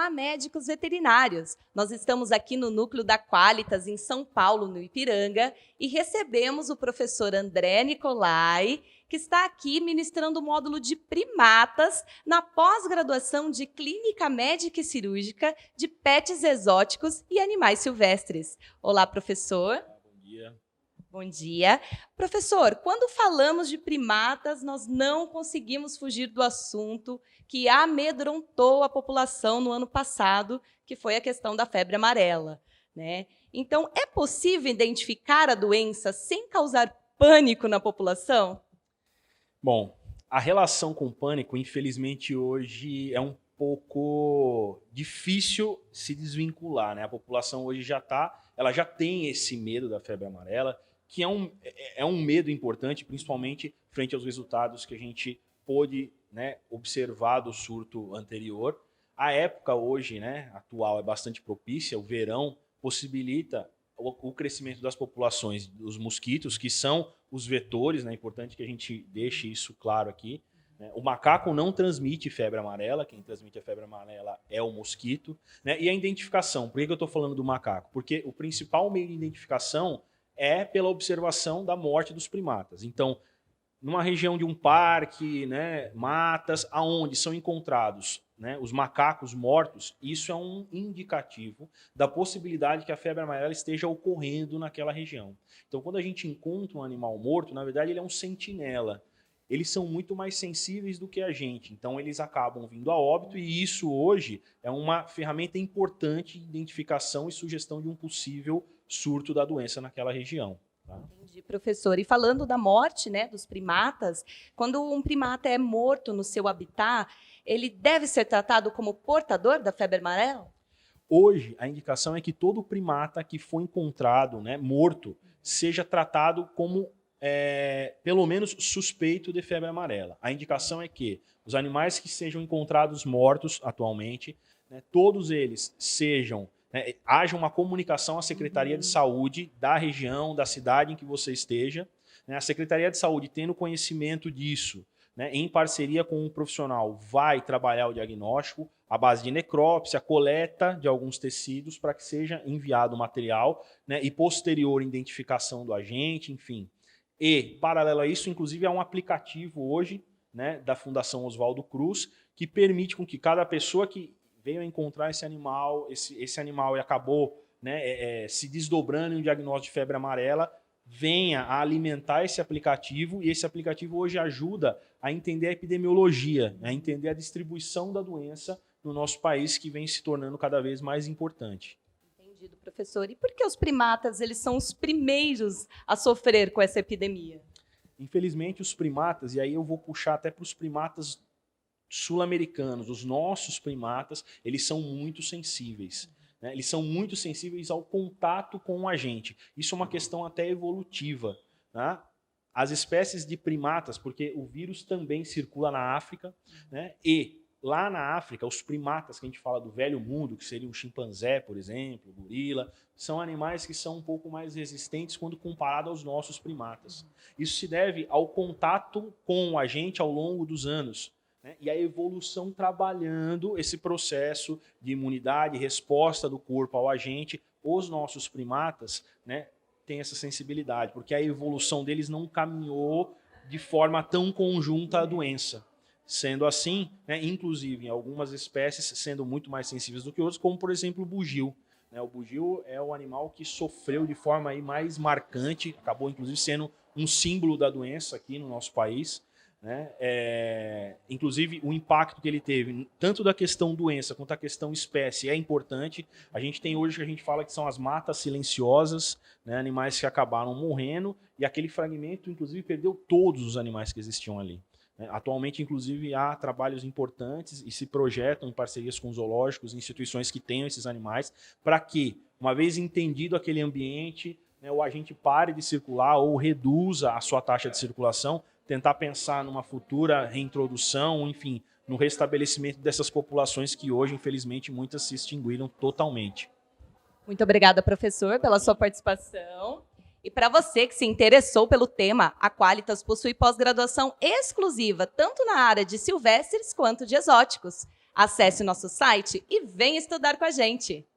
Olá, médicos veterinários! Nós estamos aqui no núcleo da Qualitas, em São Paulo, no Ipiranga, e recebemos o professor André Nicolai, que está aqui ministrando o módulo de primatas na pós-graduação de Clínica Médica e Cirúrgica de Pets Exóticos e Animais Silvestres. Olá, professor. Bom dia. Bom dia. Professor, quando falamos de primatas, nós não conseguimos fugir do assunto que amedrontou a população no ano passado, que foi a questão da febre amarela, né? Então, é possível identificar a doença sem causar pânico na população? Bom, a relação com o pânico, infelizmente, hoje é um pouco difícil se desvincular, né? A população hoje ela já tem esse medo da febre amarela, que é um medo importante, principalmente frente aos resultados que a gente pôde, né, observar do surto anterior. A época hoje, né, atual, é bastante propícia, o verão possibilita o crescimento das populações dos mosquitos, que são os vetores, né, é importante que a gente deixe isso claro aqui. Né? O macaco não transmite febre amarela, quem transmite a febre amarela é o mosquito. Né? E a identificação, por que eu estou falando do macaco? Porque o principal meio de identificação é pela observação da morte dos primatas. Então, numa região de um parque, né, matas, aonde são encontrados, né, os macacos mortos, isso é um indicativo da possibilidade que a febre amarela esteja ocorrendo naquela região. Então, quando a gente encontra um animal morto, na verdade ele é um sentinela. Eles são muito mais sensíveis do que a gente, então eles acabam vindo a óbito, e isso hoje é uma ferramenta importante de identificação e sugestão de um possível surto da doença naquela região. Tá? Entendi, professor. E falando da morte, né, dos primatas, quando um primata é morto no seu habitat, ele deve ser tratado como portador da febre amarela? Hoje, a indicação é que todo primata que for encontrado, né, morto, seja tratado como, pelo menos, suspeito de febre amarela. A indicação é que os animais que sejam encontrados mortos atualmente, né, todos eles sejam... haja uma comunicação à Secretaria de Saúde da região, da cidade em que você esteja. Né? A Secretaria de Saúde, tendo conhecimento disso, né, em parceria com um profissional, vai trabalhar o diagnóstico à base de necrópsia, coleta de alguns tecidos para que seja enviado o material, né, e posterior identificação do agente, enfim. E, paralelo a isso, inclusive, há um aplicativo hoje, né, da Fundação Oswaldo Cruz, que permite com que cada pessoa que veio a encontrar esse animal e acabou, né, se desdobrando em um diagnóstico de febre amarela, venha a alimentar esse aplicativo, e esse aplicativo hoje ajuda a entender a epidemiologia, a entender a distribuição da doença no nosso país, que vem se tornando cada vez mais importante. Entendido, professor. E por que os primatas eles são os primeiros a sofrer com essa epidemia? Infelizmente, os primatas, e aí eu vou puxar até para os primatas sul-americanos, os nossos primatas, eles são muito sensíveis. Né? Eles são muito sensíveis ao contato com o agente. Isso é uma questão até evolutiva. Né? As espécies de primatas, porque o vírus também circula na África, né? E lá na África, os primatas que a gente fala do velho mundo, que seria um chimpanzé, por exemplo, gorila, são animais que são um pouco mais resistentes quando comparado aos nossos primatas. Isso se deve ao contato com o agente ao longo dos anos. Né? E a evolução trabalhando esse processo de imunidade, resposta do corpo ao agente. Os nossos primatas, né, têm essa sensibilidade, porque a evolução deles não caminhou de forma tão conjunta à doença. Sendo assim, né, inclusive em algumas espécies sendo muito mais sensíveis do que outros, como por exemplo o bugio. Né? O bugio é o animal que sofreu de forma aí mais marcante, acabou inclusive sendo um símbolo da doença aqui no nosso país. Né? Inclusive o impacto que ele teve, tanto da questão doença quanto da questão espécie, é importante. A gente tem hoje que a gente fala que são as matas silenciosas, né? Animais que acabaram morrendo, e aquele fragmento inclusive perdeu todos os animais que existiam ali. Né? Atualmente, inclusive, há trabalhos importantes e se projetam em parcerias com zoológicos, instituições que tenham esses animais, para que, uma vez entendido aquele ambiente, né, o agente pare de circular ou reduza a sua taxa de circulação, tentar pensar numa futura reintrodução, enfim, no restabelecimento dessas populações que hoje, infelizmente, muitas se extinguiram totalmente. Muito obrigada, professor, pela sua participação. E para você que se interessou pelo tema, a Qualitas possui pós-graduação exclusiva, tanto na área de silvestres quanto de exóticos. Acesse o nosso site e venha estudar com a gente.